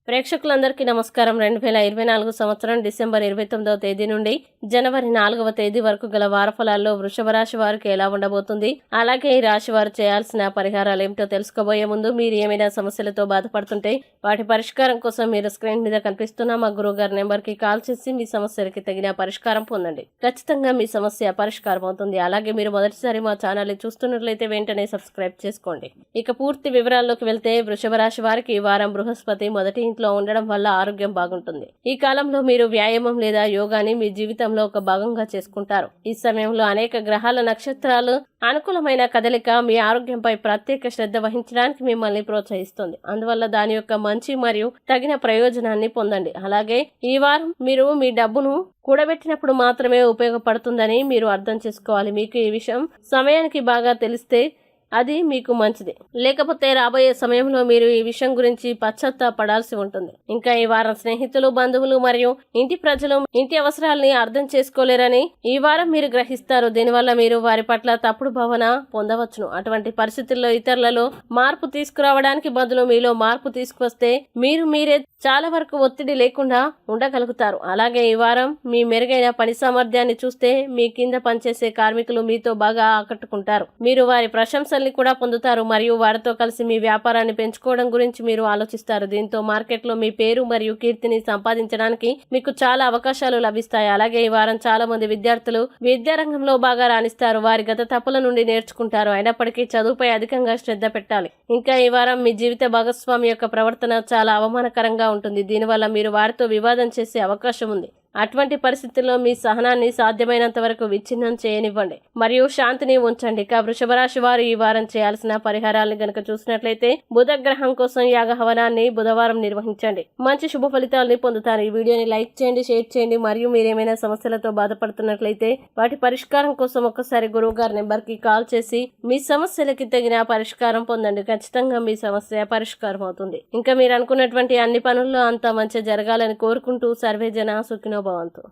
ప్రేక్షకులందరికీ నమస్కారం. 2024 సంవత్సరం డిసెంబర్ 29వ తేదీ నుండి జనవరి 4వ తేదీ వరకు గల వారఫలాల్లో వృషభ రాశి వారికి ఎలా ఉండబోతుంది, అలాగే ఈ రాశి వారు చేయాల్సిన పరిహారాలు ఏమిటో తెలుసుకోబోయే ముందు మీరు ఏమైనా సమస్యలతో బాధపడుతుంటే వాటి పరిష్కారం కోసం మీరు స్క్రీన్ మీద కనిపిస్తున్న మా గురువుగారి నెంబర్కి కాల్ చేసి మీ సమస్యలకి తగిన పరిష్కారం పొందండి. ఖచ్చితంగా మీ సమస్య పరిష్కారం అవుతుంది. అలాగే మీరు మొదటిసారి మా ఛానల్ని చూస్తున్నట్లయితే వెంటనే సబ్స్క్రైబ్ చేసుకోండి. ఇక పూర్తి వివరాల్లోకి వెళ్తే వృషభ రాశి వారికి ఈ వారం బృహస్పతి మొదటి ఇంట్లో ఉండడం వల్ల ఆరోగ్యం బాగుంటుంది. ఈ కాలంలో మీరు వ్యాయామం లేదా యోగాని మీ జీవితంలో ఒక భాగంగా చేసుకుంటారు. ఈ సమయంలో అనేక గ్రహాల నక్షత్రాలు అనుకూలమైన కదలిక మీ ఆరోగ్యంపై ప్రత్యేక శ్రద్ధ వహించడానికి మిమ్మల్ని ప్రోత్సహిస్తుంది. అందువల్ల దాని యొక్క మంచి మరియు తగిన ప్రయోజనాన్ని పొందండి. అలాగే ఈ వారం మీరు మీ డబ్బును కూడబెట్టినప్పుడు మాత్రమే ఉపయోగపడుతుందని మీరు అర్థం చేసుకోవాలి. మీకు ఈ విషయం సమయానికి బాగా తెలిస్తే అది మీకు మంచిది. లేకపోతే రాబోయే సమయంలో మీరు ఈ విషయం గురించి పశ్చాత్తాపడాల్సి ఉంటుంది. ఇంకా ఈ వారం స్నేహితులు, బంధువులు మరియు ఇంటి ప్రజలు ఇంటి అవసరాలని అర్థం చేసుకోలేరని ఈ వారం మీరు గ్రహిస్తారు. దీనివల్ల మీరు వారి పట్ల తప్పుడు భావన పొందవచ్చును. అటువంటి పరిస్థితుల్లో ఇతరులలో మార్పు తీసుకురావడానికి బదులు మీలో మార్పు తీసుకువస్తే మీరే చాలా వరకు ఒత్తిడి లేకుండా ఉండగలుగుతారు. అలాగే ఈ వారం మీ మెరుగైన పని సామర్థ్యాన్ని చూస్తే మీ కింద పనిచేసే కార్మికులు మీతో బాగా ఆకట్టుకుంటారు. మీరు వారి ప్రశంసల్ని కూడా పొందుతారు మరియు వారితో కలిసి మీ వ్యాపారాన్ని పెంచుకోవడం గురించి మీరు ఆలోచిస్తారు. దీంతో మార్కెట్లో మీ పేరు మరియు కీర్తిని సంపాదించడానికి మీకు చాలా అవకాశాలు లభిస్తాయి. అలాగే ఈ వారం చాలా మంది విద్యార్థులు విద్యారంగంలో బాగా రాణిస్తారు. వారి గత తప్పుల నుండి నేర్చుకుంటారు. అయినప్పటికీ చదువుపై అధికంగా శ్రద్ధ పెట్టాలి. ఇంకా ఈ వారం మీ జీవిత భాగస్వామి యొక్క ప్రవర్తన చాలా అవమానకరంగా ఉంటుంది. దీనివల్ల మీరు వారితో వివాదం చేసే అవకాశం ఉంది. అటువంటి పరిస్థితుల్లో మీ సహనాన్ని సాధ్యమైనంత వరకు విచ్ఛిన్నం చేయనివ్వండి మరియు శాంతిని ఉంచండి. ఇక వృషభ రాశి వారు ఈ వారం చేయాల్సిన పరిహారాలను గనక చూసినట్లయితే బుధ గ్రహం కోసం యాగ హవనాన్ని బుధవారం నిర్వహించండి. మంచి శుభ ఫలితాలని పొందుతారు. ఈ వీడియోని లైక్ చేయండి, షేర్ చేయండి మరియు మీరేమైనా సమస్యలతో బాధపడుతున్నట్లయితే వాటి పరిష్కారం కోసం ఒక్కసారి గురువు గారి నెంబర్కి కాల్ చేసి మీ సమస్యలకి తగిన పరిష్కారం పొందండి. ఖచ్చితంగా మీ సమస్య పరిష్కారం అవుతుంది. ఇంకా మీరు అనుకున్నటువంటి అన్ని పనుల్లో అంతా మంచి జరగాలని కోరుకుంటూ సర్వే జన సుఖినో భవంతు.